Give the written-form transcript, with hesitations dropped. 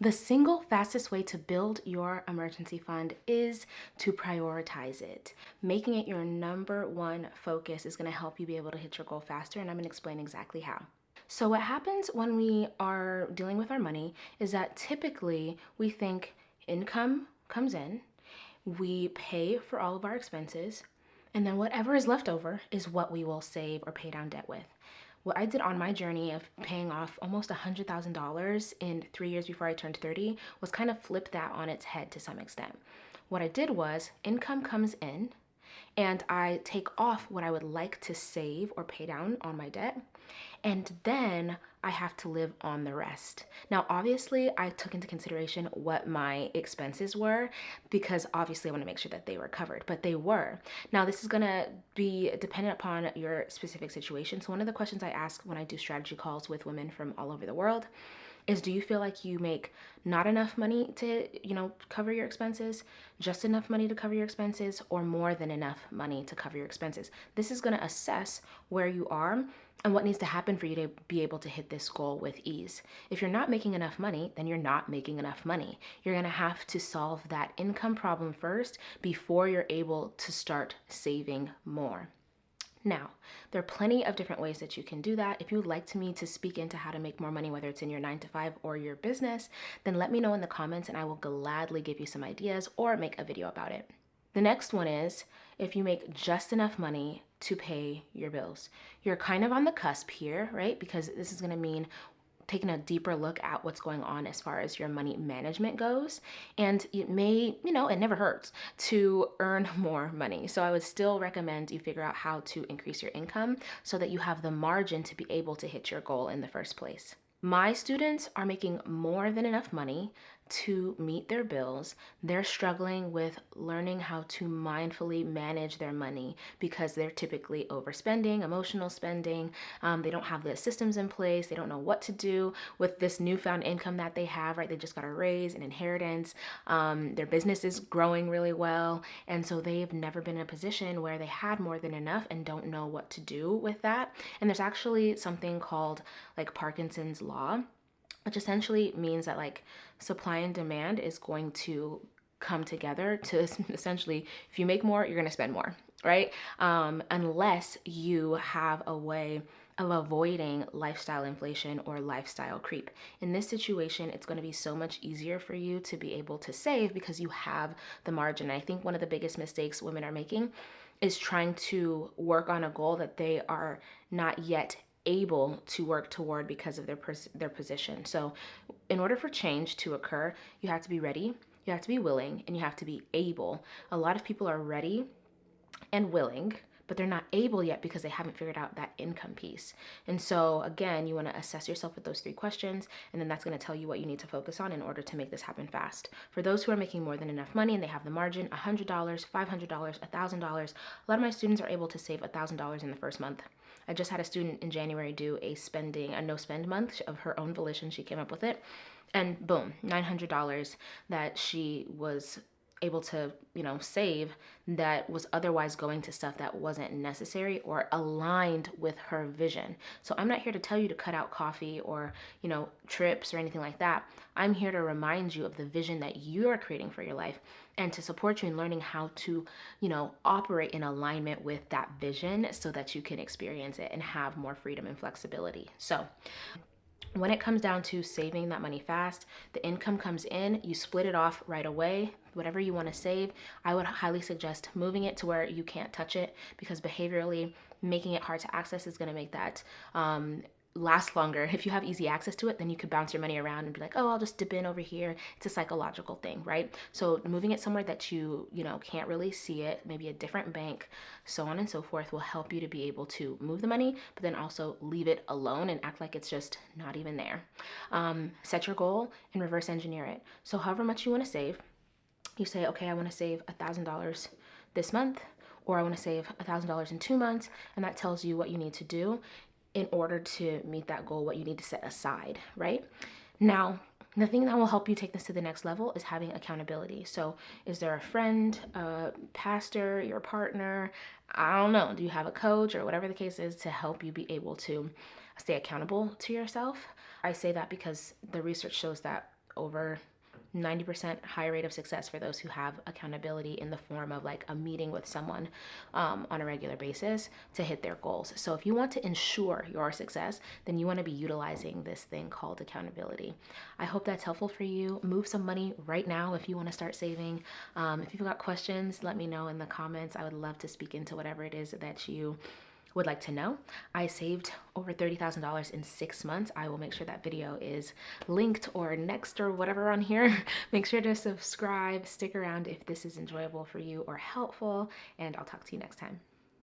The single fastest way to build your emergency fund is to prioritize it. Making it your number one focus is going to help you be able to hit your goal faster, and I'm going to explain exactly how. So, what happens when we are dealing with our money is that typically we think income comes in, we pay for all of our expenses, and then whatever is left over is what we will save or pay down debt with. What I did on my journey of paying off almost $100,000 in 3 years before I turned 30 was kind of flip that on its head to some extent. What I did was income comes in, and I take off what I would like to save or pay down on my debt, and then I have to live on the rest. Now, obviously, I took into consideration what my expenses were because obviously I want to make sure that they were covered, but they were. Now, this is going to be dependent upon your specific situation. So, one of the questions I ask when I do strategy calls with women from all over the world is, do you feel like you make not enough money to, cover your expenses, just enough money to cover your expenses, or more than enough money to cover your expenses? This is going to assess where you are and what needs to happen for you to be able to hit this goal with ease. If you're not making enough money, then you're not making enough money. You're going to have to solve that income problem first before you're able to start saving more. Now, there are plenty of different ways that you can do that. If you would like me to speak into how to make more money, whether it's in your 9 to 5 or your business, then let me know in the comments and I will gladly give you some ideas or make a video about it. The next one is if you make just enough money to pay your bills. You're kind of on the cusp here, right? Because this is going to mean taking a deeper look at what's going on as far as your money management goes. And it may, it never hurts to earn more money. So I would still recommend you figure out how to increase your income so that you have the margin to be able to hit your goal in the first place. My students are making more than enough money to meet their bills. They're struggling with learning how to mindfully manage their money because they're typically overspending, emotional spending. They don't have the systems in place. They don't know what to do with this newfound income that they have, right? They just got a raise, an inheritance. Their business is growing really well. And so they've never been in a position where they had more than enough and don't know what to do with that. And there's actually something called like Parkinson's law, which essentially means that like supply and demand is going to come together to essentially, if you make more, you're going to spend more, right? Unless you have a way of avoiding lifestyle inflation or lifestyle creep. In this situation, it's going to be so much easier for you to be able to save because you have the margin. I think one of the biggest mistakes women are making is trying to work on a goal that they are not yet able to work toward because of their position. So in order for change to occur, you have to be ready, you have to be willing, and you have to be able. A lot of people are ready and willing, but they're not able yet because they haven't figured out that income piece. And so again, you want to assess yourself with those 3 questions, and then that's going to tell you what you need to focus on in order to make this happen fast. For those who are making more than enough money and they have the margin, $100, $500, $1,000, a lot of my students are able to save $1,000 in the first month. I just had a student in January do a no spend month of her own volition. She came up with it, and boom, $900 that she was able to, save that was otherwise going to stuff that wasn't necessary or aligned with her vision. So I'm not here to tell you to cut out coffee or, trips or anything like that. I'm here to remind you of the vision that you are creating for your life and to support you in learning how to, operate in alignment with that vision so that you can experience it and have more freedom and flexibility. So when it comes down to saving that money fast, the income comes in, you split it off right away. Whatever you want to save, I would highly suggest moving it to where you can't touch it, because behaviorally, making it hard to access is going to make that last longer. If you have easy access to it, then you could bounce your money around and be like, oh, I'll just dip in over here. It's a psychological thing, right? So moving it somewhere that you can't really see it, maybe a different bank, so on and so forth, will help you to be able to move the money, but then also leave it alone and act like it's just not even there. Set your goal and reverse engineer it. So however much you want to save, you say, okay, I want to save $1,000 this month, or I want to save $1,000 in 2 months, and that tells you what you need to do in order to meet that goal, what you need to set aside, right? Now, the thing that will help you take this to the next level is having accountability. So is there a friend, a pastor, your partner? I don't know. Do you have a coach or whatever the case is to help you be able to stay accountable to yourself? I say that because the research shows that over 90% higher rate of success for those who have accountability in the form of like a meeting with someone on a regular basis to hit their goals. So if you want to ensure your success, then you want to be utilizing this thing called accountability. I hope that's helpful for you. Move some money right now if you want to start saving. If you've got questions, let me know in the comments. I would love to speak into whatever it is that you would like to know. I saved over $30,000 in 6 months. I will make sure that video is linked or next or whatever on here. Make sure to subscribe, stick around if this is enjoyable for you or helpful, and I'll talk to you next time.